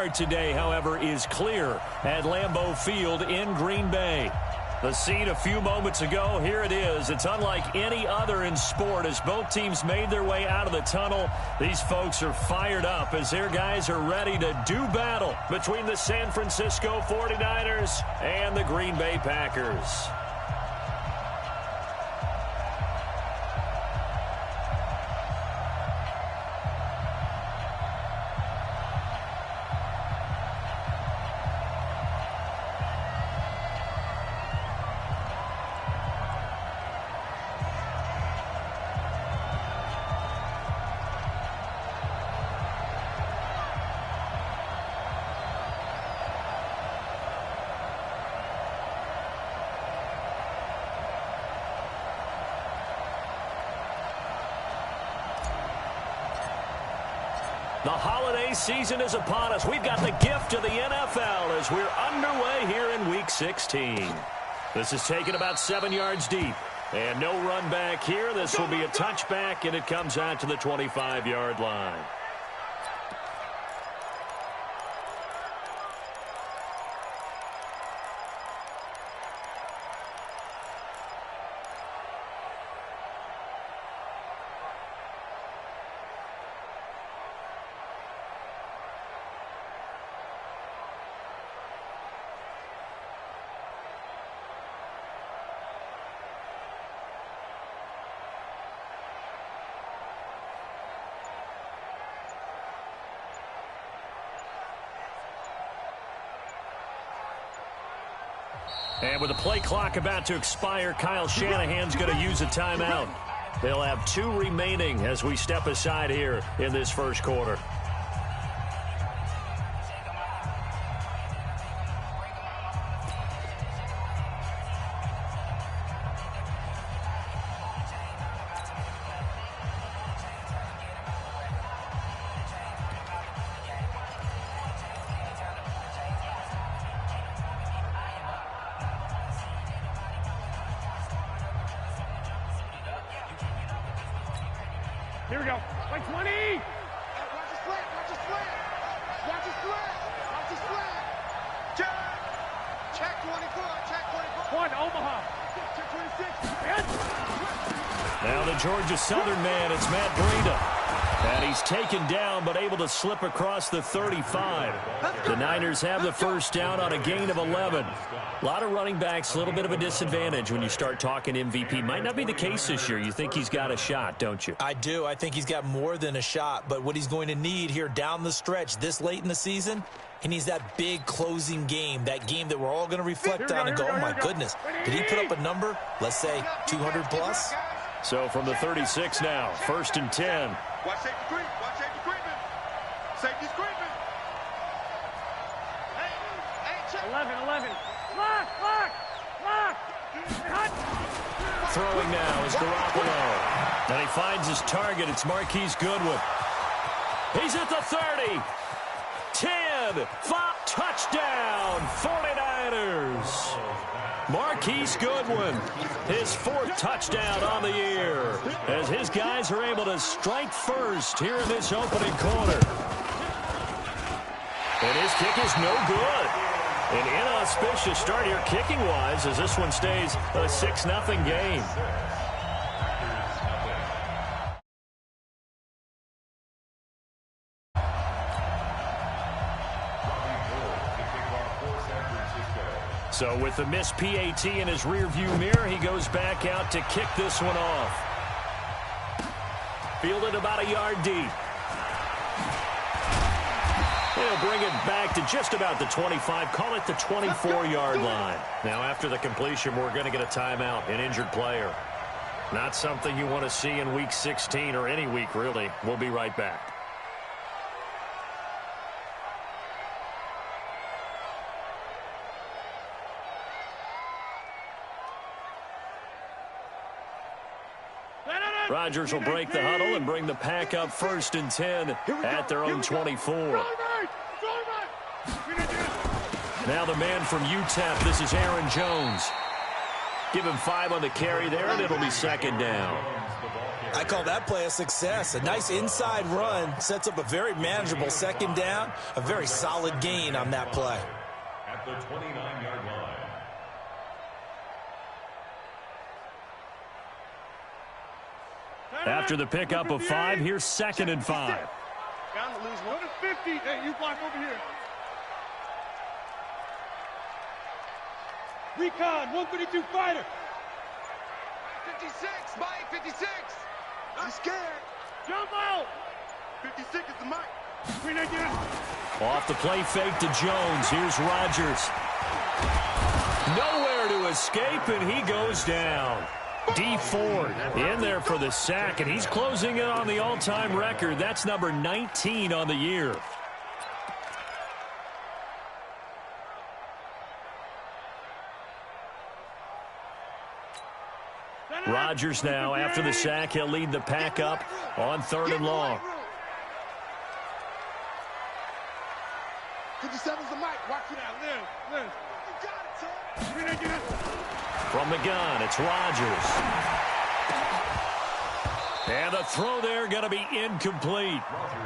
start today, however, is clear at Lambeau Field in Green Bay. The scene a few moments ago, here it is. It's unlike any other in sport as both teams made their way out of the tunnel. These folks are fired up as their guys are ready to do battle between the San Francisco 49ers and the Green Bay Packers. The holiday season is upon us. We've got the gift of the NFL as we're underway here in Week 16. This is taken about 7 yards deep. And no run back here. This will be a touchback, and it comes out to the 25-yard line. And with the play clock about to expire, Kyle Shanahan's going to use a timeout. They'll have 2 remaining as we step aside here in this first quarter. Here we go. Like 20. Watch the slant. Watch the slant. Watch the slant. Watch the slant. Check 24. Check 24. One, Omaha. Check 26. Now the Georgia Southern man, it's Matt Breida. And he's taken down but able to slip across the 35. The Niners have the first down on a gain of 11. A lot of running backs, a little bit of a disadvantage when you start talking MVP. Might not be the case this year. You think he's got a shot, don't you? I do. I think he's got more than a shot. But what he's going to need here down the stretch this late in the season, he needs that big closing game, that game that we're all going to reflect on and go, oh, my goodness, did he put up a number, let's say 200 plus? So from the 36 now, 1st and 10. Watch safety creep. Watch safety creeping. Safety's creeping. Hey, check. 11. Lock. Throwing now is Garoppolo. And he finds his target. It's Marquise Goodwin. He's at the 30. 10. 5. Touchdown. 49ers. Marquise Goodwin, his 4th touchdown on the year, as his guys are able to strike first here in this opening quarter. And his kick is no good. An inauspicious start here kicking-wise as this one stays a 6-0 game. So with the missed PAT in his rearview mirror, he goes back out to kick this one off. Fielded about a yard deep. He'll bring it back to just about the 25, call it the 24-yard line. Now after the completion, we're going to get a timeout, an injured player. Not something you want to see in Week 16 or any week, really. We'll be right back. Rodgers will break the huddle and bring the pack up 1st and 10 at their own 24. Now the man from UTEP, this is Aaron Jones. Give him 5 on the carry there, and it'll be 2nd down. I call that play a success. A nice inside run sets up a very manageable second down, a very solid gain on that play. At the 29-yard line. After the pickup of 5, here's 2nd and 5. Down to lose 1 to 50. Hey, you block over here. Recon, 152 fighter. 56, Mike, 56. I'm scared. Jump out. 56 is the mic. Green again. Off the play fake to Jones. Here's Rodgers. Nowhere to escape, and he goes down. D Ford in there for the sack, and he's closing in on the all-time record. That's number 19 on the year. Rodgers now, after the sack, he'll lead the pack up on 3rd and long. 57's the mic. Watch it out. Live. You got it, Tom. Green again. From the gun, it's Rodgers. And the throw there going to be incomplete.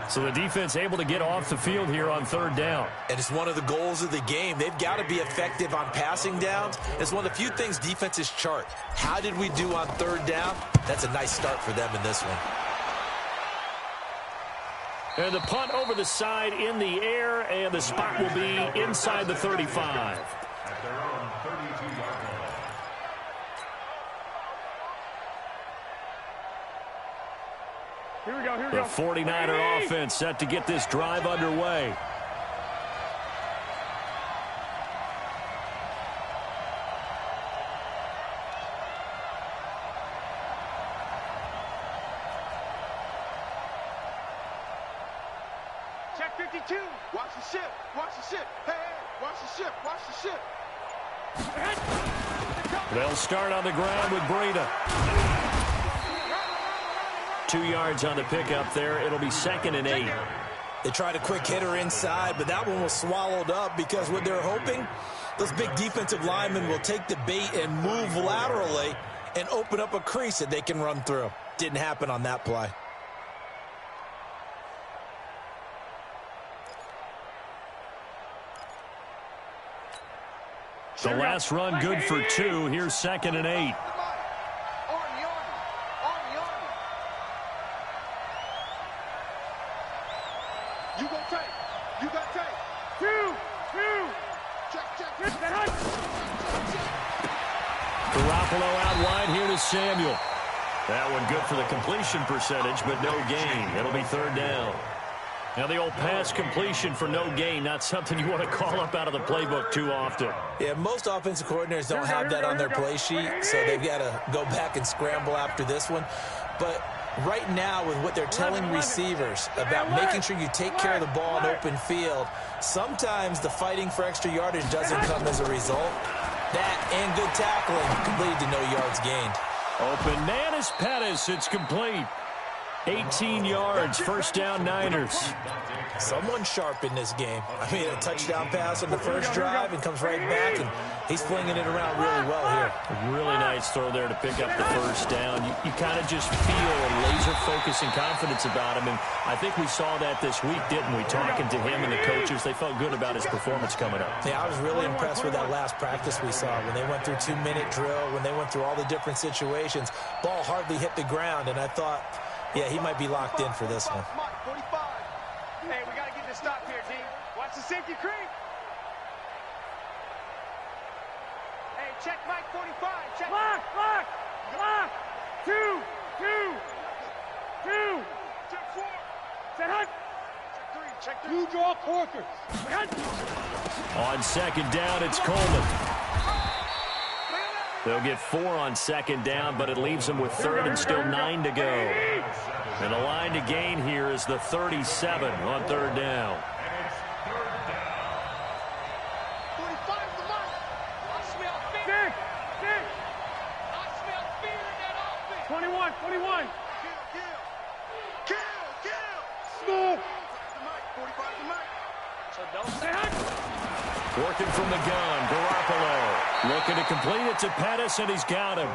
So the defense able to get off the field here on 3rd down. And it's one of the goals of the game. They've got to be effective on passing downs. It's one of the few things defenses chart. How did we do on 3rd down? That's a nice start for them in this one. And the punt over the side in the air, and the spot will be inside the 35. At their own 32-yard line. Here we go, here we The go. 49er offense set to get this drive underway. Check 52. Watch the ship. Watch the ship. Hey, watch the ship. Watch the ship. They'll start on the ground with Breida. 2 yards on the pickup there. It'll be 2nd and 8. They tried a quick hitter inside, but that one was swallowed up because what they're hoping, those big defensive linemen will take the bait and move laterally and open up a crease that they can run through. Didn't happen on that play. The last run good for 2. Here's 2nd and 8. Army. You gon' take. You got take. 2. Check. Garoppolo out wide here to Samuel. That one good for the completion percentage, but no gain. It'll be 3rd down. Now the old pass completion for no gain, not something you want to call up out of the playbook too often. Yeah, most offensive coordinators don't have that on their play sheet, so they've got to go back and scramble after this one. But right now, with what they're telling receivers about making sure you take care of the ball in open field, sometimes the fighting for extra yardage doesn't come as a result. That and good tackling could lead to no yards gained. Open man is Pettis. It's complete. 18 yards, 1st down Niners. Someone sharp in this game. I mean, a touchdown pass on the first drive and comes right back, and he's flinging it around really well here. A really nice throw there to pick up the 1st down. You kind of just feel a laser focus and confidence about him, and I think we saw that this week, didn't we? Talking to him and the coaches, they felt good about his performance coming up. Yeah, I was really impressed with that last practice we saw when they went through 2-minute drill, when they went through all the different situations. Ball hardly hit the ground, and I thought, yeah, he might be locked in for this one. 45. Hey, we got to get this stop here, team. Watch the safety creep. Hey, check Mike 45. Check. Lock. 2. Check 4. Set hunt. Check 3. You draw Corker. On 2nd down, it's Coleman. They'll get 4 on 2nd down, but it leaves them with 3rd and still 9 to go. And the line to gain here is the 37 on 3rd down. 45's the mic. I smell fear. I smell fear in that offense. 21. Kill. Smoke. The mic. 45's the mic. So don't say hunt. Working from the gun, Garoppolo. Looking to complete it to Pettis, and he's got him.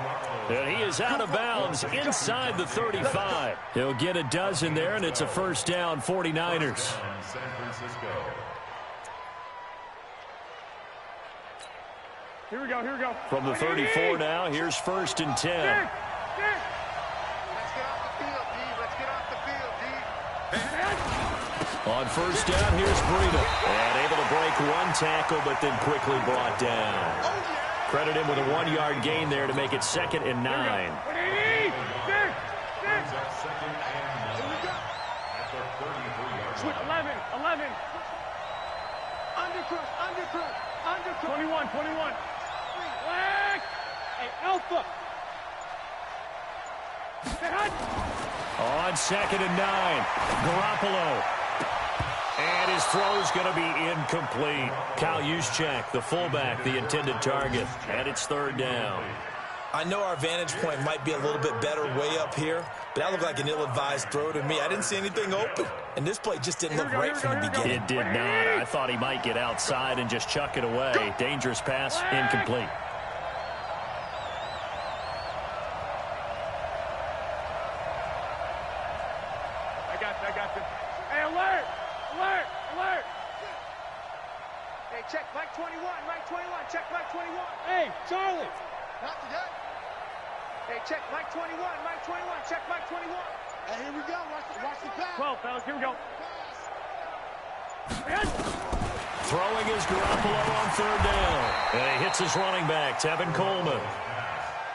And he is out of bounds inside the 35. He'll get a dozen there, and it's a first down, 49ers. San Francisco. Here we go, here we go. From the 34 now, here's first and 10. Let's get off the field, D. Let's get off the field, D. On first down, here's Breida. And able to break one tackle, but then quickly brought down. Credit him with a 1-yard gain there to make it 2nd and 9. 11. Undercrook. 21. Flag. Hey, Alpha. On 2nd and 9, Garoppolo. And his throw's going to be incomplete. Kyle Juszczyk, the fullback, the intended target. And it's 3rd down. I know our vantage point might be a little bit better way up here, but that looked like an ill-advised throw to me. I didn't see anything open, and this play just didn't look right from the beginning. It did not. I thought he might get outside and just chuck it away. Dangerous pass, incomplete. I got you. Hey, alert. Hey, check Mike 21. Check Mike 21. Hey, Charlie. Not today. Hey, check Mike 21. Check Mike 21. Hey, here we go. Watch the pass. 12, fellas. Here we go. Throwing is Garoppolo on 3rd down. And he hits his running back, Tevin Coleman.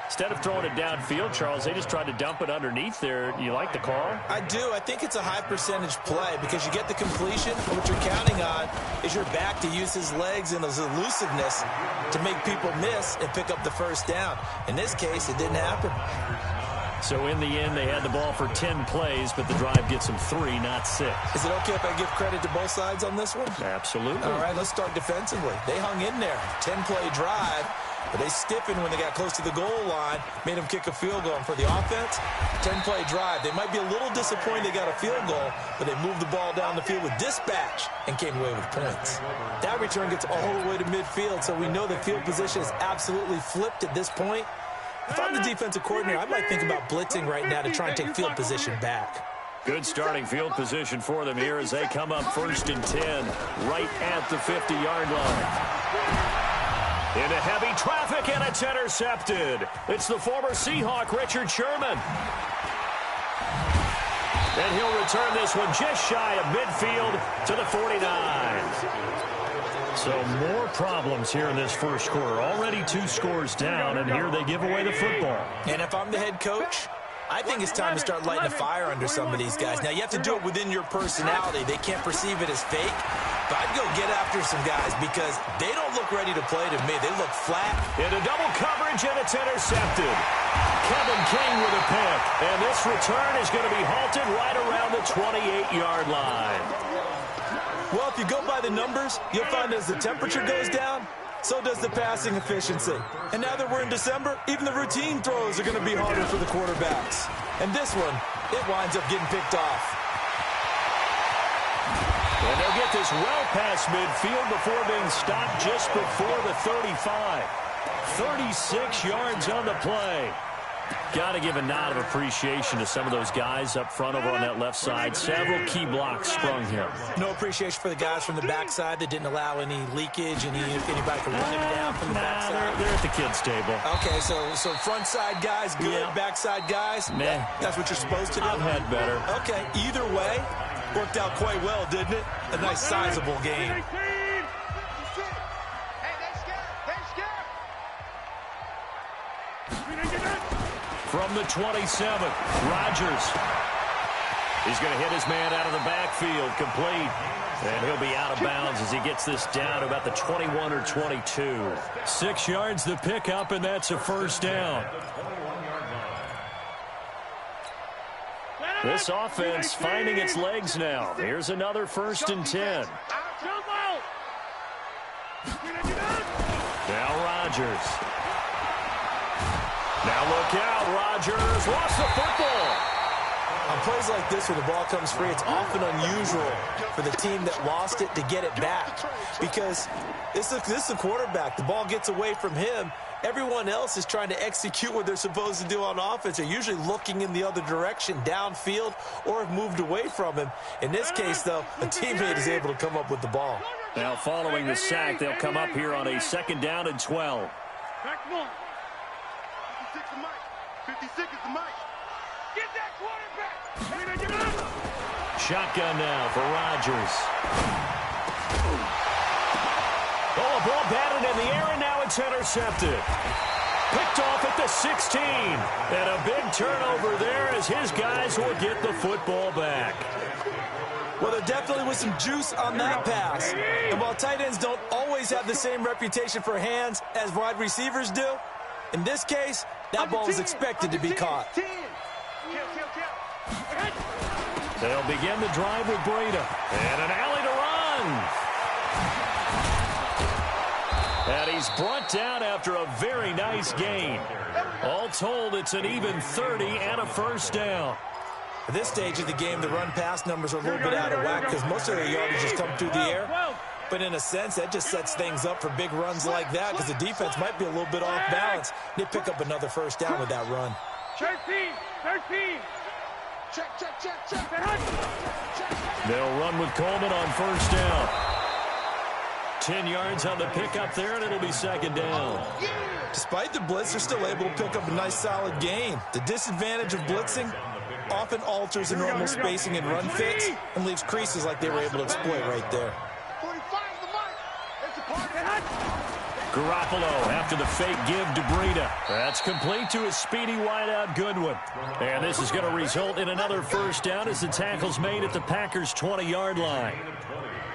Instead of throwing it downfield, Charles, they just tried to dump it underneath there. Do you like the call? I do. I think it's a high-percentage play because you get the completion, and what you're counting on is your back to use his legs and his elusiveness to make people miss and pick up the first down. In this case, it didn't happen. So in the end, they had the ball for 10 plays, but the drive gets them 3, not 6. Is it okay if I give credit to both sides on this one? Absolutely. All right, let's start defensively. They hung in there. 10-play drive. But they stiffened when they got close to the goal line, made them kick a field goal. And for the offense, 10-play drive. They might be a little disappointed they got a field goal, but they moved the ball down the field with dispatch and came away with points. That return gets all the way to midfield, so we know the field position is absolutely flipped at this point. If I'm the defensive coordinator, I might think about blitzing right now to try and take field position back. Good starting field position for them here as they come up 1st and 10, right at the 50-yard line. Into heavy traffic, and it's intercepted. It's the former Seahawk, Richard Sherman. And he'll return this one just shy of midfield to the 49. So more problems here in this first quarter. Already 2 scores down, and here they give away the football. And if I'm the head coach, I think it's time to start lighting a fire under some of these guys. Now, you have to do it within your personality. They can't perceive it as fake. But I'd go get after some guys because they don't look ready to play to me. They look flat. Into double coverage, and it's intercepted. Kevin King with a pick. And this return is going to be halted right around the 28-yard line. Well, if you go by the numbers, you'll find as the temperature goes down, so does the passing efficiency. And now that we're in December, even the routine throws are going to be harder for the quarterbacks. And this one, it winds up getting picked off. And they'll get this well past midfield before being stopped just before the 35. 36 yards on the play. Got to give a nod of appreciation to some of those guys up front over on that left side. Several key blocks sprung him. No appreciation for the guys from the backside that didn't allow any leakage, anybody could run him down from the backside. They're at the kids' table. Okay, so front side guys good, Yeah. backside guys, Meh. that's what you're supposed to do? I've had better. Okay, either way, worked out quite well, didn't it? A nice sizable game. Hey, they scared. From the 27, Rodgers. He's going to hit his man out of the backfield, complete. And he'll be out of bounds as he gets this down to about the 21 or 22. 6 yards the pickup, and that's a first down. This offense finding its legs now. Here's another 1st and 10. Now Rodgers. Now look out, Rodgers lost the football. On plays like this where the ball comes free, it's often unusual for the team that lost it to get it back because this is the quarterback. The ball gets away from him. Everyone else is trying to execute what they're supposed to do on offense. They're usually looking in the other direction, downfield, or have moved away from him. In this case, though, a teammate is able to come up with the ball. Now, following the sack, they'll come up here on a 2nd down and 12. 56 is Mike. 56 is the Mike. Get that quarterback. Shotgun now for Rodgers. Oh, a ball batted in the air, and now it's intercepted. Picked off at the 16. And a big turnover there as his guys will get the football back. Well, there definitely was some juice on that pass. And while tight ends don't always have the same reputation for hands as wide receivers do, in this case, that ball was expected to be caught. They'll begin the drive with Breida. And an alley to run. And he's brought down after a very nice gain. All told, it's an even 30 and a 1st down. At this stage of the game, the run-pass numbers are a little bit out of whack because most of their yardages come through the air. But in a sense, that just sets things up for big runs like that because the defense might be a little bit off balance. They pick up another 1st down with that run. 13. Check. They'll run with Coleman on 1st down. 10 yards on the pickup there, and it'll be 2nd down. Despite the blitz, they're still able to pick up a nice, solid gain. The disadvantage of blitzing often alters the normal spacing and run fits and leaves creases like they were able to exploit right there. 45 is the Mike. It's a party. Garoppolo after the fake give to Breida. That's complete to his speedy wideout Goodwin. And this is going to result in another 1st down as the tackle's made at the Packers' 20-yard line.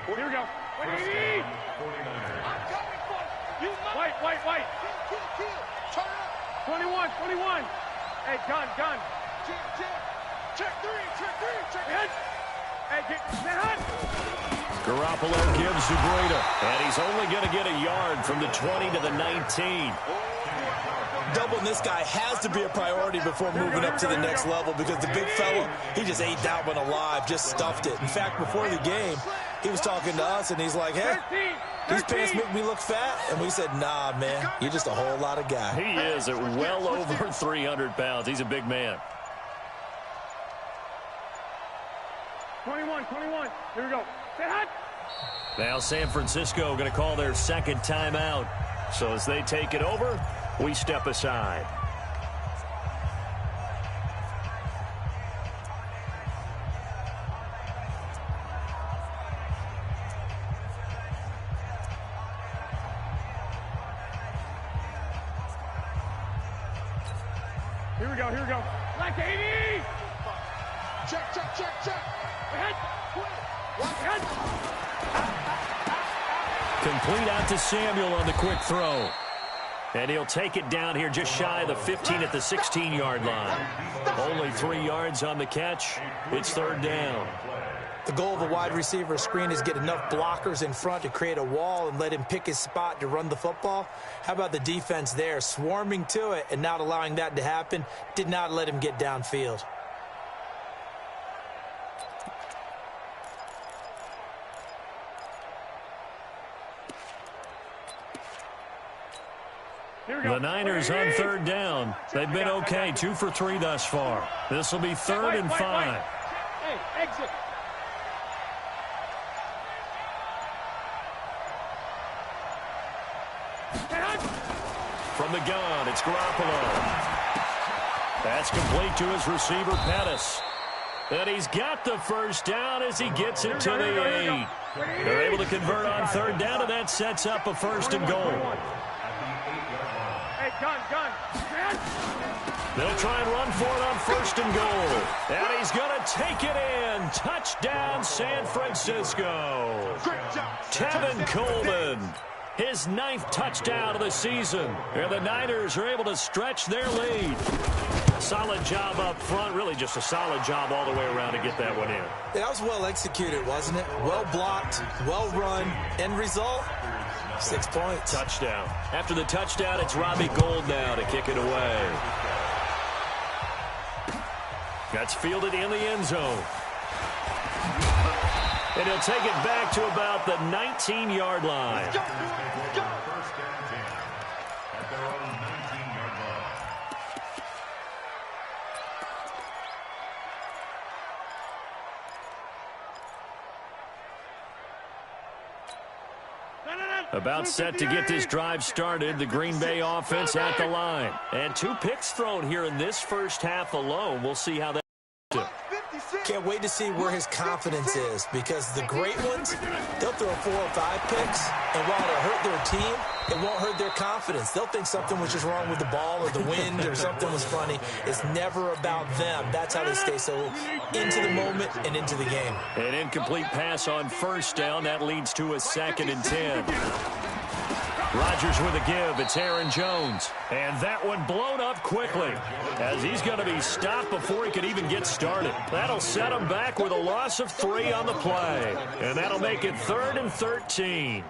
Here we go. Wait. White. Turn up. 21. Hey, gun. Check 3. Check it. Hey, get that. Garoppolo gives to Breida. And he's only going to get a yard from the 20 to the 19. Doubling this guy has to be a priority before moving up to the next level because the big fella, he just ate that one alive, just stuffed it. In fact, before the game, he was talking to us, and he's like, hey, these pants make me look fat. And we said, nah, man, you're just a whole lot of guy. He is at well over 300 pounds. He's a big man. 21. Here we go. Now San Francisco going to call their 2nd timeout. So as they take it over, we step aside. Here we go. Like 80. Check. Ahead. Complete out to Samuel on the quick throw. And he'll take it down here just shy of the 15 at the 16-yard line. Only 3 yards on the catch. It's 3rd down. The goal of a wide receiver screen is get enough blockers in front to create a wall and let him pick his spot to run the football. How about the defense there, swarming to it and not allowing that to happen? Did not let him get downfield. The Niners on 3rd down. They've been okay, 2 for 3 thus far. This will be 3rd and 5. Hey, exit. From the gun, it's Garoppolo. That's complete to his receiver, Pettis. And he's got the 1st down as he gets it to the 8. They're able to convert on 3rd down, and that sets up a 1st and goal. Hey, gun. They'll try and run for it on 1st and goal. And he's going to take it in. Touchdown, San Francisco. Tevin Coleman. His 9th touchdown of the season. And the Niners are able to stretch their lead. Solid job up front. Really just a solid job all the way around to get that one in. Yeah, that was well executed, wasn't it? Well blocked, well run. End result, 6 points. Touchdown. After the touchdown, it's Robbie Gould now to kick it away. That's fielded in the end zone. And he'll take it back to about the 19-yard line. First and 10 at their own 19-yard line. About set to get this drive started, the Green Bay offense at the line. And 2 picks thrown here in this first half alone. We'll see how that goes. Can't wait to see where his confidence is, because the great ones, they'll throw 4 or 5 picks, and while it'll hurt their team, it won't hurt their confidence. They'll think something was just wrong with the ball or the wind or something was funny. It's never about them. That's how they stay so into the moment and into the game. An incomplete pass on first down. That leads to a 2nd and 10. Rodgers with a give. It's Aaron Jones. And that one blown up quickly, as he's going to be stopped before he could even get started. That'll set him back with a loss of 3 on the play. And that'll make it 3rd and 13.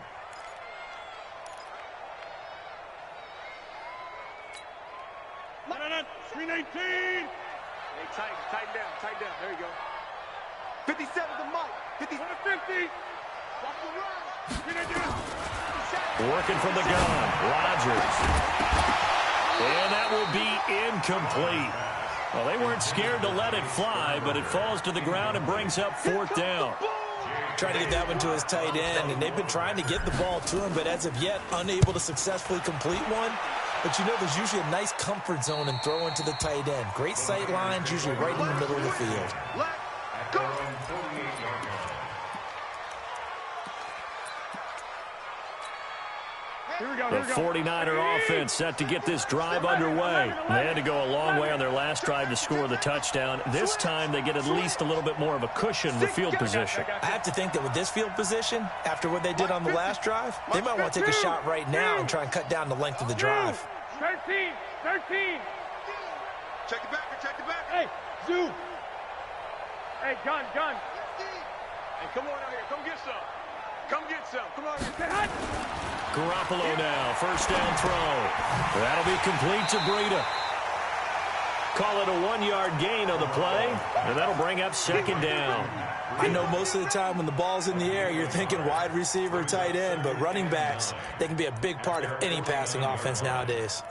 Screen 18. Hey, tighten down. There you go. 57 to Mike. 50. 50. Watch the run. Working from the gun, Rodgers. And that will be incomplete. Well, they weren't scared to let it fly, but it falls to the ground and brings up 4th down. Trying to get that one to his tight end, and they've been trying to get the ball to him, but as of yet, unable to successfully complete one. But you know, there's usually a nice comfort zone in throwing to the tight end. Great sight lines, usually right in the middle of the field. At their own 48-yard line. The 49er offense set to get this drive underway. They had to go a long way on their last drive to score the touchdown. This time they get at least a little bit more of a cushion with field position. I have to think that with this field position, after what they did on the last drive, they might want to take a shot right now and try and cut down the length of the drive. 13. Check it back. Hey, Zoo. Hey, gun. Hey, come on out here. Come get some. Come on here. Garoppolo now, first down throw. That'll be complete to Breida. Call it a 1-yard gain on the play, and that'll bring up 2nd down. I know most of the time when the ball's in the air, you're thinking wide receiver, tight end, but running backs, they can be a big part of any passing offense nowadays.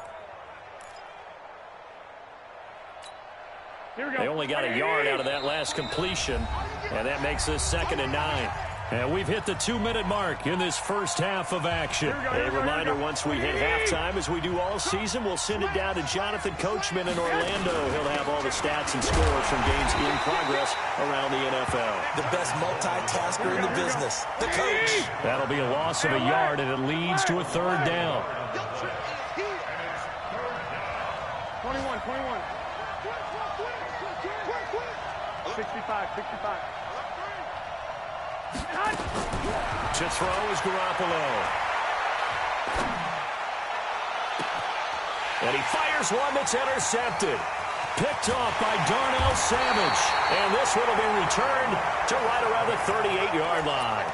They only got a yard out of that last completion, and that makes this 2nd and 9. And we've hit the 2-minute mark in this first half of action. A reminder, once we hit halftime, as we do all season, we'll send it down to Jonathan Coachman in Orlando. He'll have all the stats and scores from games in progress around the NFL. The best multitasker in the business, the coach. That'll be a loss of a yard, and it leads to a 3rd down. 21. 65. To throw is Garoppolo. And he fires one that's intercepted. Picked off by Darnell Savage. And this one will be returned to right around the 38-yard line.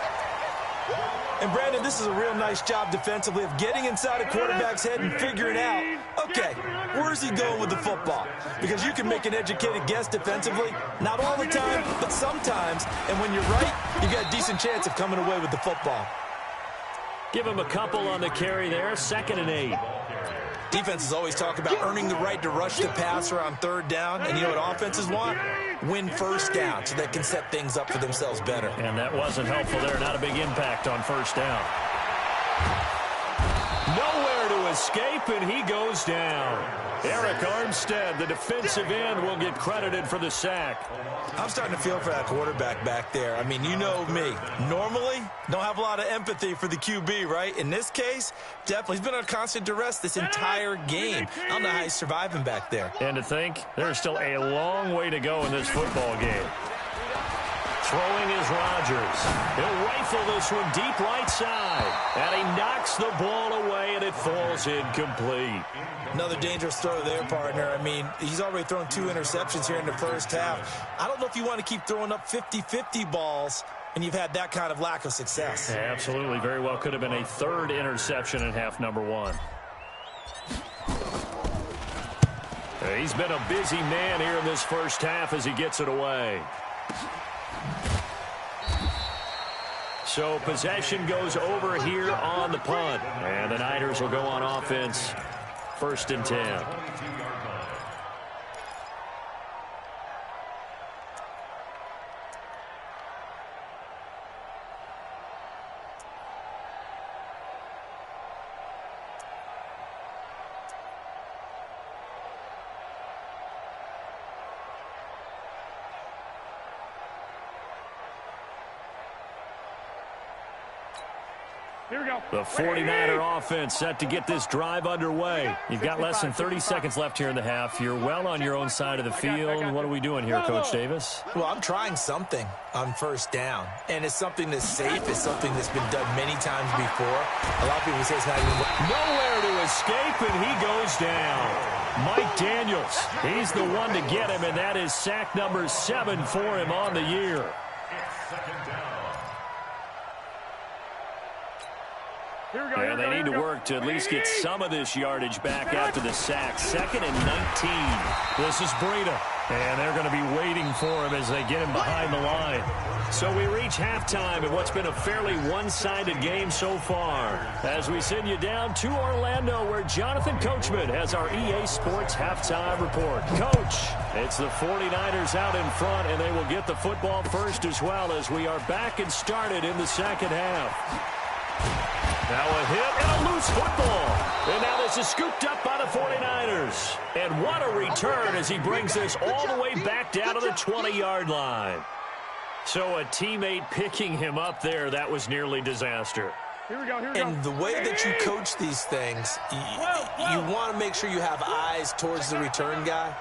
And, Brandon, this is a real nice job defensively of getting inside a quarterback's head and figuring out, okay, where's he going with the football? Because you can make an educated guess defensively, not all the time, but sometimes. And when you're right, you got a decent chance of coming away with the football. Give him a couple on the carry there, 2nd and 8. Defenses always talk about earning the right to rush the passer on 3rd down. And you know what offenses want? Win first down so they can set things up for themselves better. And that wasn't helpful there. Not a big impact on first down. Nowhere to escape, and he goes down. Eric Armstead, the defensive end, will get credited for the sack. I'm starting to feel for that quarterback back there. I mean, you know me. Normally, don't have a lot of empathy for the QB, right? In this case, definitely. He's been on constant duress this entire game. I don't know how he's surviving back there. And to think, there's still a long way to go in this football game. Throwing is Rodgers. He'll rifle this one deep right side. And he knocks the ball away, and it falls incomplete. Another dangerous throw there, partner. I mean, he's already thrown 2 interceptions here in the first half. I don't know if you want to keep throwing up 50-50 balls when you've had that kind of lack of success. Yeah, absolutely. Very well could have been a 3rd interception in half number 1. He's been a busy man here in this first half as he gets it away. So possession goes over here on the punt. And the Niners will go on offense. 1st and 10. Here we go. The 49er offense set to get this drive underway. You've got less than 30 seconds left here in the half. You're well on your own side of the field. What are we doing here, Coach Davis? Well, I'm trying something on 1st down, and it's something that's safe. It's something that's been done many times before. A lot of people say it's not even... Nowhere to escape, and he goes down. Mike Daniels, he's the one to get him, and that is sack number 7 for him on the year. And they need to work to at least get some of this yardage back after the sack. 2nd and 19. This is Breida. And they're going to be waiting for him as they get him behind the line. So we reach halftime in what's been a fairly one-sided game so far. As we send you down to Orlando, where Jonathan Coachman has our EA Sports halftime report. Coach, it's the 49ers out in front, and they will get the football first as well as we are back and started in the second half. Now a hit and a loose football. And now this is scooped up by the 49ers. And what a return as he brings this all the way back down to the 20-yard line. So a teammate picking him up there, that was nearly disaster. Here we go, here we go. And the way that you coach these things, you want to make sure you have eyes towards the return guy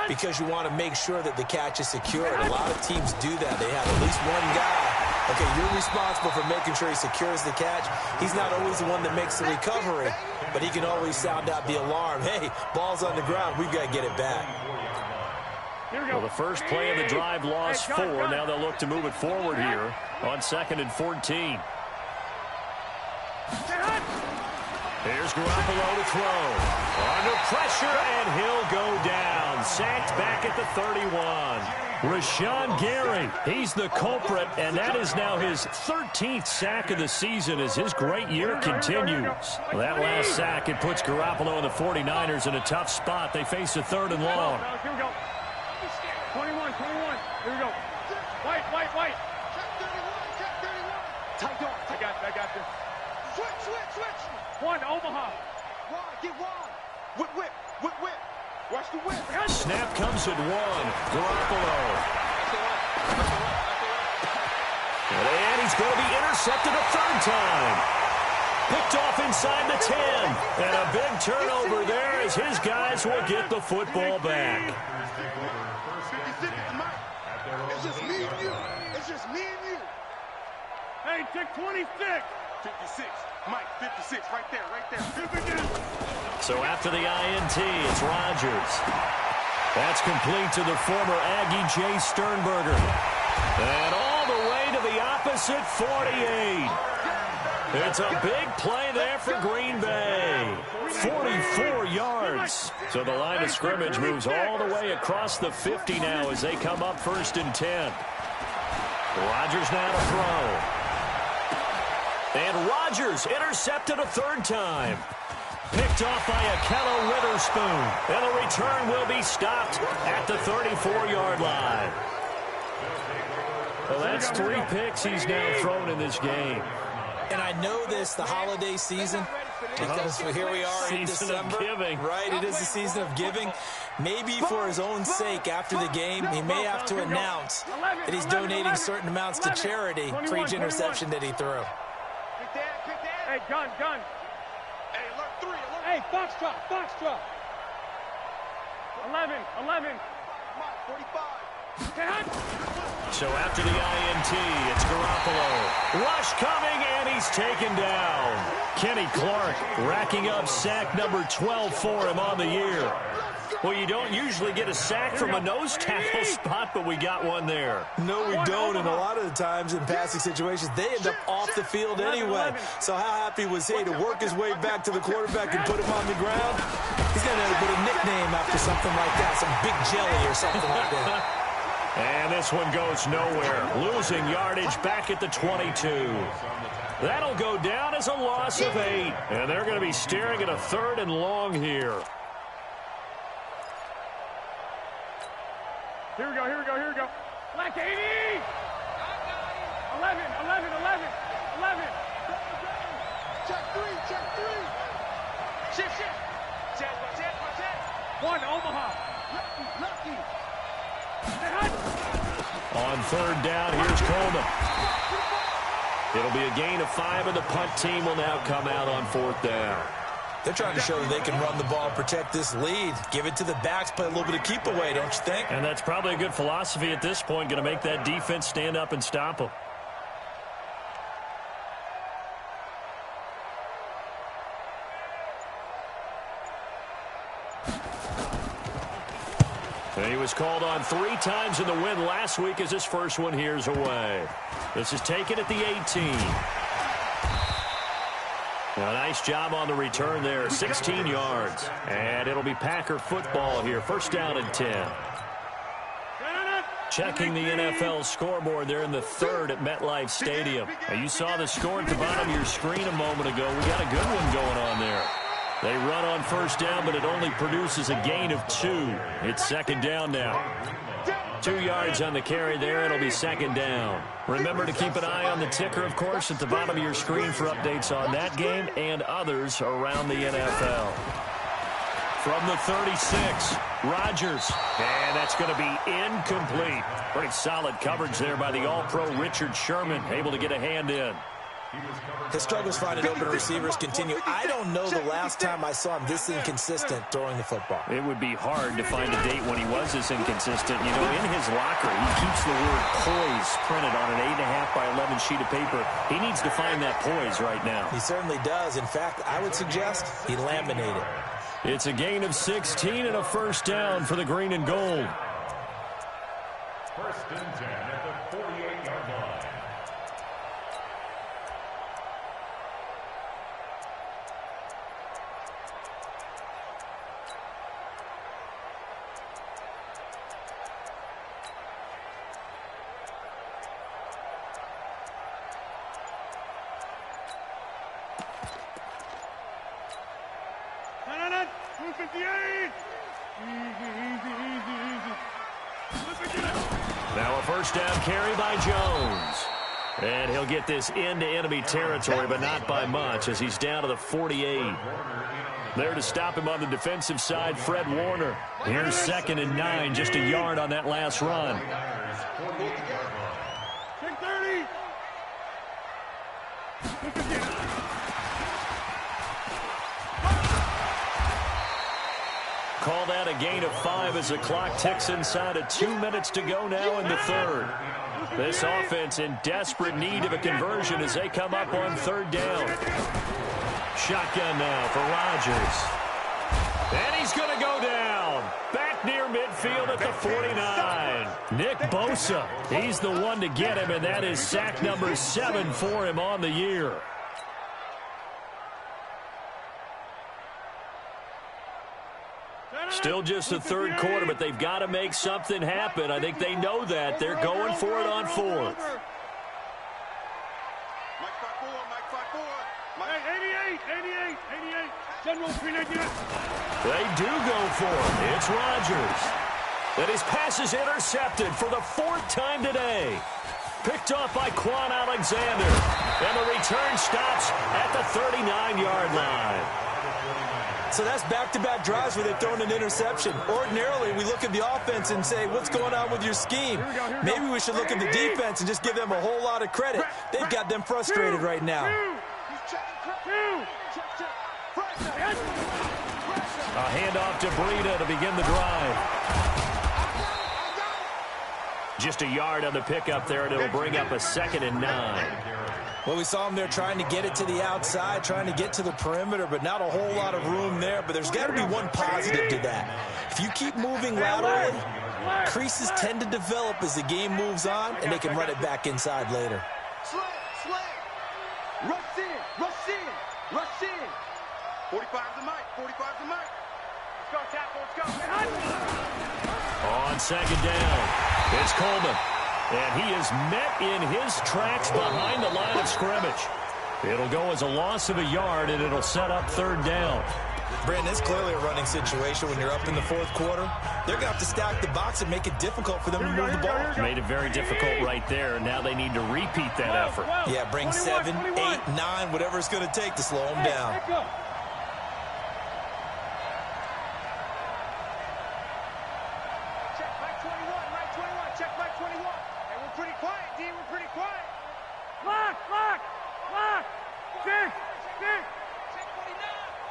because you want to make sure that the catch is secured. A lot of teams do that. They have at least one guy. Okay, you're responsible for making sure he secures the catch. He's not always the one that makes the recovery, but he can always sound out the alarm. Hey, ball's on the ground. We've got to get it back. Well, the first play of the drive lost 4. Now they'll look to move it forward here on 2nd and 14. Here's Garoppolo to throw. Under pressure, and he'll go down. Sacked back at the 31. Rashawn Gary, he's the culprit, and that is now his 13th sack of the season as his great year continues. Well, that last sack, it puts Garoppolo and the 49ers in a tough spot. They face a 3rd and long. Here we go. 21. Here we go. White. Check 31. Tight dog. I got this. Switch. One, Omaha. Get one. Whip. Watch the whip. Snap comes at 1. Garoppolo. And he's going to be intercepted a 3rd time. Picked off inside the 10. And a big turnover there as his guys will get the football back. 56, Mike. It's just me and you. Hey, take 26. 56. Mike, 56. Right there. So after the INT, it's Rodgers. That's complete to the former Aggie Jay Sternberger. And all the way to the opposite 48. It's a big play there for Green Bay. 44 yards. So the line of scrimmage moves all the way across the 50 now as they come up 1st and 10. Rodgers now to throw. And Rodgers intercepted a 3rd time. Picked off by Akello Witherspoon. And the return will be stopped at the 34-yard line. Well, that's 3 picks he's now thrown in this game. And I know this, the holiday season, because here we are in December, right? It is the season of giving. Maybe for his own sake, after the game, he may have to announce that he's donating certain amounts to charity for each interception that he threw. Hey, gun. Hey, alert 3. Hey, Foxtrot. 11. 45. So after the INT, it's Garoppolo. Rush coming, and he's taken down. Kenny Clark racking up sack number 12 for him on the year. Well, you don't usually get a sack from a nose tackle spot, but we got one there. No, we don't, and a lot of the times in passing situations, they end up off the field anyway. So how happy was he to work his way back to the quarterback and put him on the ground? He's going to have to put a nickname after something like that, some Big Jelly or something like that. And this one goes nowhere, losing yardage back at the 22. That'll go down as a loss of 8, and they're going to be staring at a 3rd and long here. Here we go, here we go, here we go. Black 80! 11. Check 3, check 3. Shift. Check. 1, Omaha. Lucky. On 3rd down, here's Coleman. It'll be a gain of 5, and the punt team will now come out on 4th down. They're trying to show that they can run the ball and protect this lead. Give it to the backs, play a little bit of keep away, don't you think? And that's probably a good philosophy at this point, going to make that defense stand up and stop them. He was called on 3 times in the win last week as his first one here's away. This is taken at the 18. A nice job on the return there, 16 yards. And it'll be Packer football here, 1st down and 10. Checking the NFL scoreboard there in the 3rd at MetLife Stadium. Now, you saw the score at the bottom of your screen a moment ago. We got a good one going on there. They run on 1st down, but it only produces a gain of 2. It's 2nd down now. 2 yards on the carry there. It'll be 2nd down. Remember to keep an eye on the ticker, of course, at the bottom of your screen for updates on that game and others around the NFL. From the 36, Rodgers. And that's going to be incomplete. Pretty solid coverage there by the All-Pro Richard Sherman, able to get a hand in. His struggles finding open receivers continue. I don't know the last time I saw him this inconsistent throwing the football. It would be hard to find a date when he was this inconsistent. You know, in his locker, he keeps the word poise printed on an 8.5 by 11 sheet of paper. He needs to find that poise right now. He certainly does. In fact, I would suggest he laminated. It's a gain of 16 and a 1st down for the green and gold. 1st and 10 at the 48-yard line. Now a 1st down carry by Jones. And he'll get this into enemy territory, but not by much as he's down to the 48. There to stop him on the defensive side, Fred Warner. Here's 2nd and 9, just a yard on that last run. Call that a gain of 5 as the clock ticks inside of 2 minutes to go now in the 3rd. This offense in desperate need of a conversion as they come up on 3rd down. Shotgun now for Rodgers. And he's going to go down. Back near midfield at the 49. Nick Bosa, he's the one to get him, and that is sack number 7 for him on the year. Still just the 3rd quarter, but they've got to make something happen. I think they know that. They're going for it on 4th. They do go for it. It's Rodgers. And his pass is intercepted for the 4th time today. Picked off by Quan Alexander. And the return stops at the 39-yard line. So that's back-to-back drives where they've thrown an interception. Ordinarily, we look at the offense and say, what's going on with your scheme? Maybe we should look at the defense and just give them a whole lot of credit. They've got them frustrated right now. A handoff to Breida to begin the drive. Just a yard on the pickup there, and it'll bring up a 2nd and 9. Well, we saw him there trying to get it to the outside, trying to get to the perimeter, but not a whole lot of room there. But there's got to be one positive to that. If you keep moving laterally, creases tend to develop as the game moves on, and they can run it back inside later. Slam. Rush in. 45 the mic. Let's go, tackle. Let's go. On second down, it's Coleman. And he is met in his tracks behind the line of scrimmage. It'll go as a loss of a yard, and it'll set up third down. Brandon, it's clearly a running situation when you're up in the fourth quarter. They're going to have to stack the box and make it difficult for them to move the ball. Made it very difficult right there, and now they need to repeat that effort. Yeah, bring 7, 8, 9, whatever it's going to take to slow them down.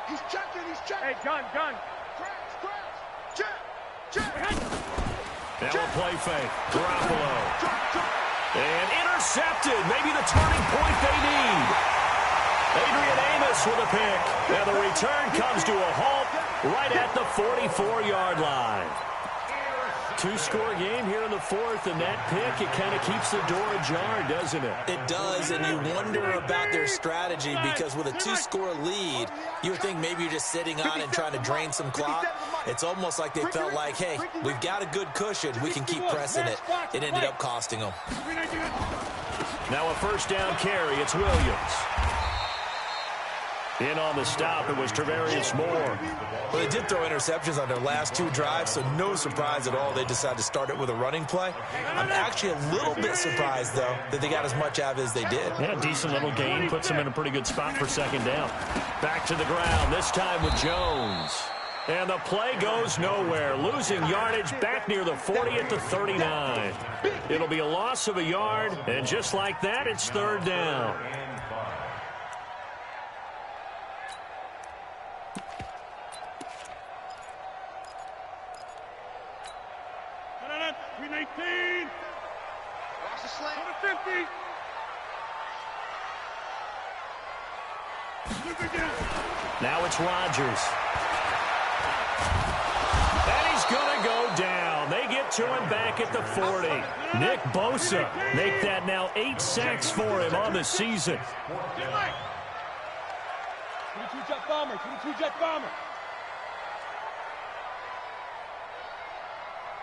He's checking. Hey, gun. Check. Now a play fake. Garoppolo. And intercepted. Maybe the turning point they need. Adrian Amos with a pick. And the return comes to a halt right at the 44-yard line. Two-score game here in the fourth, and that pick, it kind of keeps the door ajar, doesn't it? It does, and you wonder about their strategy because with a two-score lead, you would think maybe you're just sitting on and trying to drain some clock. It's almost like they felt like, hey, we've got a good cushion. We can keep pressing it. It ended up costing them. Now a first down carry. It's Williams. In on the stop, it was Travarius Moore. Well, they did throw interceptions on their last two drives, so no surprise at all they decided to start it with a running play. I'm actually a little bit surprised, though, that they got as much out of it as they did. Yeah, decent little gain. Puts them in a pretty good spot for second down. Back to the ground, this time with Jones. And the play goes nowhere. Losing yardage back near the 40 at the 39. It'll be a loss of a yard, and just like that, it's third down. Now it's Rodgers. And he's going to go down. They get to him back at the 40. Nick Bosa make that now 8 sacks for him on the season. 22-jet bomber. 22-jet bomber.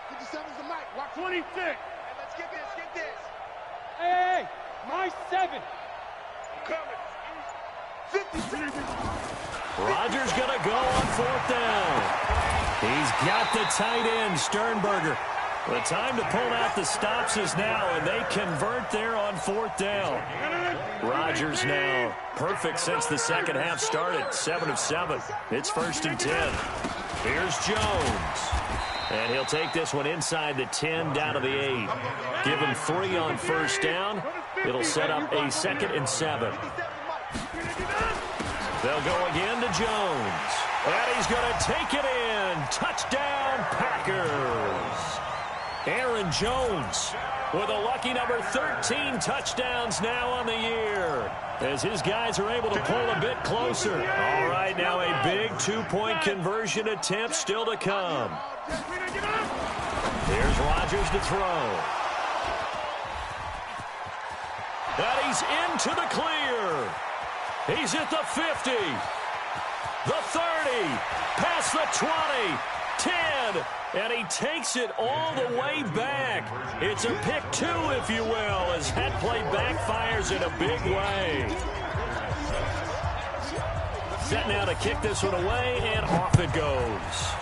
57's the mic. Watch 26. Hey, let's get this. Hey, my 7. Coming. 56. Rodgers going to go on fourth down. He's got the tight end, Sternberger. The time to pull out the stops is now, and they convert there on fourth down. Rodgers now perfect since the second half started. 7 of 7. It's 1st and 10. Here's Jones. And he'll take this one inside the 10 down to the 8. Give him 3 on first down. It'll set up a 2nd and 7. They'll go again to Jones. And he's going to take it in. Touchdown, Packers. Aaron Jones with a lucky number 13 touchdowns now on the year, as his guys are able to pull a bit closer. All right, now a big 2-point conversion attempt still to come. Here's Rodgers to throw. And he's into the clear. He's at the 50, the 30, past the 20, 10, and he takes it all the way back. It's a pick 2, if you will, as that play backfires in a big way. Set now to kick this one away, and off it goes.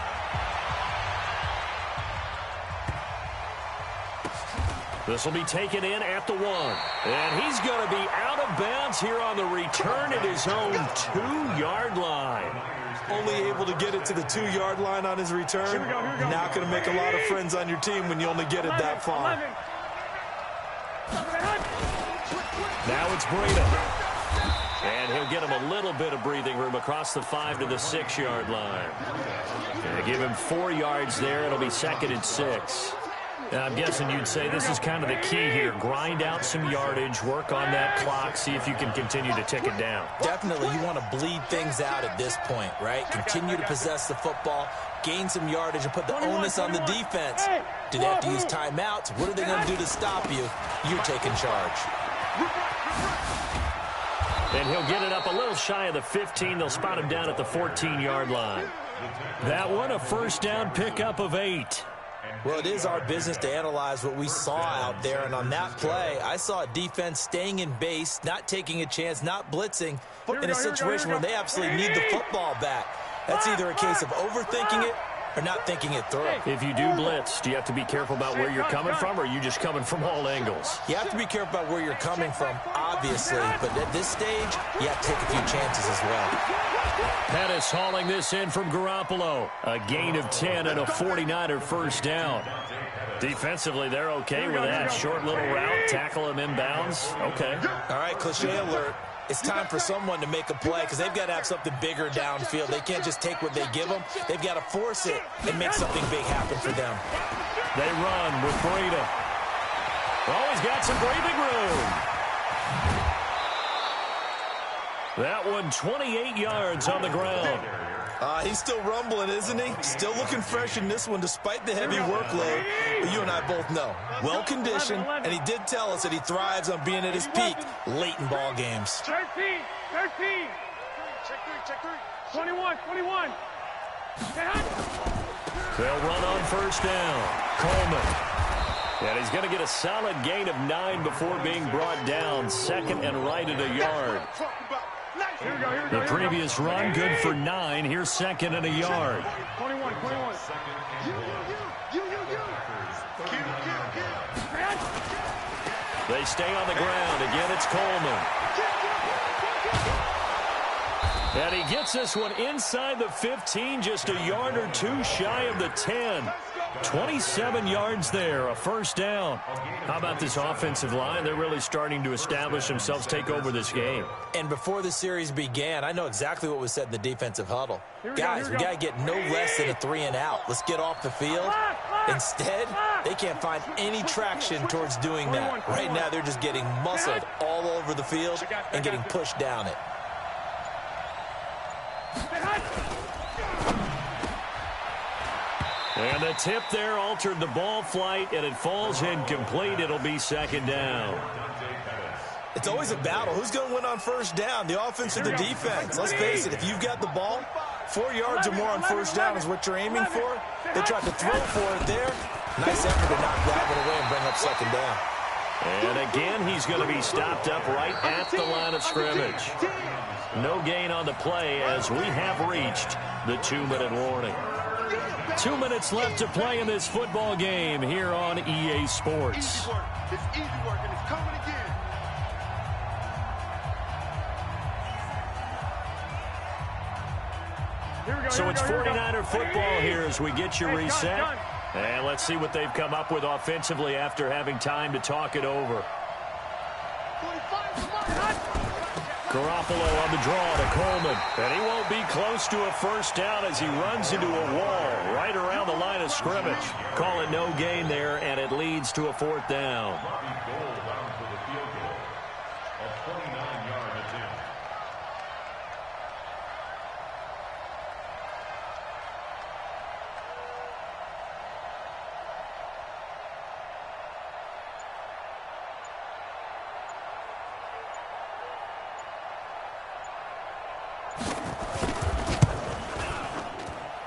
This will be taken in at the 1. And he's going to be out of bounds here on the return at his own 2-yard line. Only able to get it to the 2-yard line on his return. Here we go. Not going to make a lot of friends on your team when you only get it that far. Now it's Breida. And he'll get him a little bit of breathing room across the 5 to the 6-yard line. And give him 4 yards there. It'll be 2nd and 6. And I'm guessing you'd say this is kind of the key here. Grind out some yardage, work on that clock, see if you can continue to tick it down. Definitely, you want to bleed things out at this point, right? Continue to possess the football, gain some yardage, and put the onus on the defense. Do they have to use timeouts? What are they going to do to stop you? You're taking charge. And he'll get it up a little shy of the 15. They'll spot him down at the 14-yard line. That one, a first down pickup of 8. Well, it is our business to analyze what we saw out there, and on that play, I saw a defense staying in base, not taking a chance, not blitzing, in a situation where they absolutely need the football back. That's either a case of overthinking it or not thinking it through. If you do blitz, do you have to be careful about where you're coming from, or are you just coming from all angles? You have to be careful about where you're coming from, obviously, but at this stage, you have to take a few chances as well. Pettis hauling this in from Garoppolo. A gain of 10 and a 49er first down. Defensively, they're okay with that. Short little route, tackle him inbounds. Okay. All right, cliche alert. It's time for someone to make a play because they've got to have something bigger downfield. They can't just take what they give them. They've got to force it and make something big happen for them. They run with Breida. Oh, he's got some breathing room. That one 28 yards on the ground. He's still rumbling, isn't he? Still looking fresh in this one despite the heavy workload. But you and I both know, well-conditioned, and he did tell us that he thrives on being at his peak late in ball games. 13. Check 3. 21. They'll run on first down. Coleman. And he's going to get a solid gain of 9 before being brought down. Second and right at a yard. The previous run, good for 9. Here's second and a yard. 21. They stay on the ground. Again, it's Coleman. And he gets this one inside the 15, just a yard or two shy of the 10. 27 yards there, a first down. How about this offensive line? They're really starting to establish themselves, take over this game. And before the series began, I know exactly what was said in the defensive huddle. Guys, we got to get no less than a 3-and-out. Let's get off the field. Instead, they can't find any traction towards doing that. Right now, they're just getting muscled all over the field and getting pushed down it. And the tip there altered the ball flight, and it falls incomplete. It'll be second down. It's always a battle. Who's going to win on first down, the offense or the defense? Let's face it, if you've got the ball, 4 yards or more on first down is what you're aiming for. They tried to throw for it there. Nice effort to not grab it away and bring up second down. And again, he's going to be stopped up right at the line of scrimmage. No gain on the play as we have reached the 2-minute warning. 2 minutes left to play in this football game here on EA Sports. It's easy work, and it's coming again. So it's 49er football here as we get you reset. And let's see what they've come up with offensively after having time to talk it over. Garoppolo on the draw to Coleman. And he won't be close to a first down as he runs into a wall right around the line of scrimmage. Call it no gain there, and it leads to a fourth down.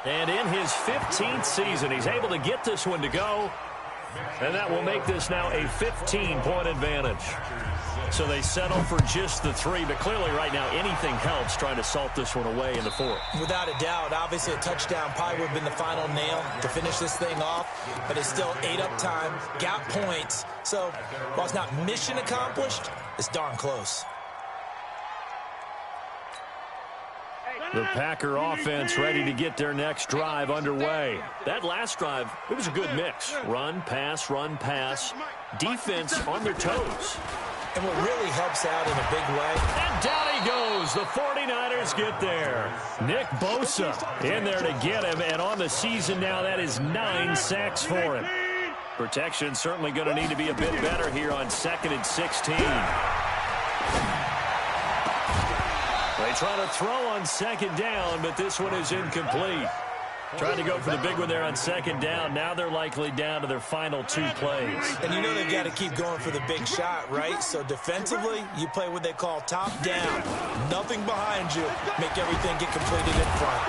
And in his 15th season, he's able to get this one to go. And that will make this now a 15-point advantage. So they settle for just the 3, but clearly right now anything helps trying to salt this one away in the 4th. Without a doubt, obviously a touchdown probably would have been the final nail to finish this thing off, but it's still ate up time, got points. So while it's not mission accomplished, it's darn close. The Packer offense ready to get their next drive underway. That last drive, it was a good mix. Run, pass, defense on their toes. And what really helps out in a big way. And down he goes. The 49ers get there. Nick Bosa in there to get him. And on the season now, that is 9 sacks for him. Protection certainly going to need to be a bit better here on 2nd and 16. They try to throw on 2nd down, but this one is incomplete. Trying to go for the big one there on 2nd down. Now they're likely down to their final 2 plays. And you know they've got to keep going for the big shot, right? So defensively, you play what they call top down. Nothing behind you. Make everything get completed in front.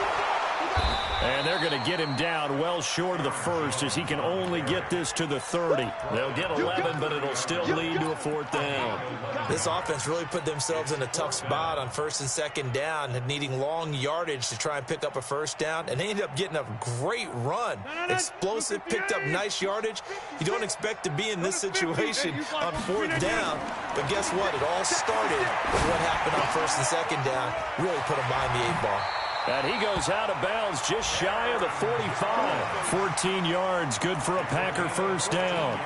And they're going to get him down well short of the first as he can only get this to the 30. They'll get 11, but it'll still lead to a 4th down. This offense really put themselves in a tough spot on 1st and 2nd down, needing long yardage to try and pick up a 1st down, and they ended up getting a great run. Explosive, picked up nice yardage. You don't expect to be in this situation on 4th down, but guess what? It all started with what happened on 1st and 2nd down. Really put them behind the 8 ball. And he goes out of bounds just shy of the 45. 14 yards, good for a Packer 1st down.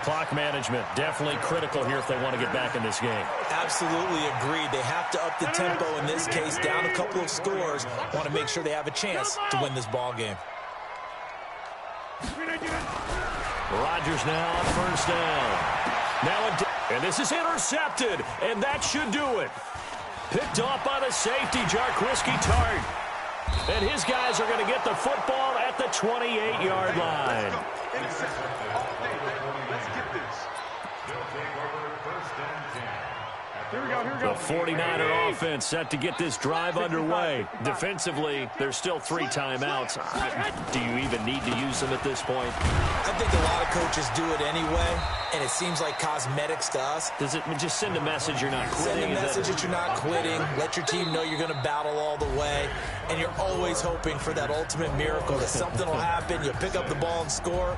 Clock management definitely critical here if they want to get back in this game. Absolutely agreed. They have to up the tempo in this case, down a couple of scores. Want to make sure they have a chance to win this ball game. Rodgers now on 1st down. And this is intercepted, and that should do it. Picked off by the safety, Jarquiski Tart. And his guys are going to get the football at the 28-yard line. The 49er offense set to get this drive underway. Defensively, there's still 3 timeouts. Do you even need to use them at this point? I think a lot of coaches do it anyway, and it seems like cosmetics to us. Does it just send a message you're not quitting? Send a message that you're not quitting. Let your team know you're going to battle all the way, and you're always hoping for that ultimate miracle that something will happen, you'll pick up the ball and score.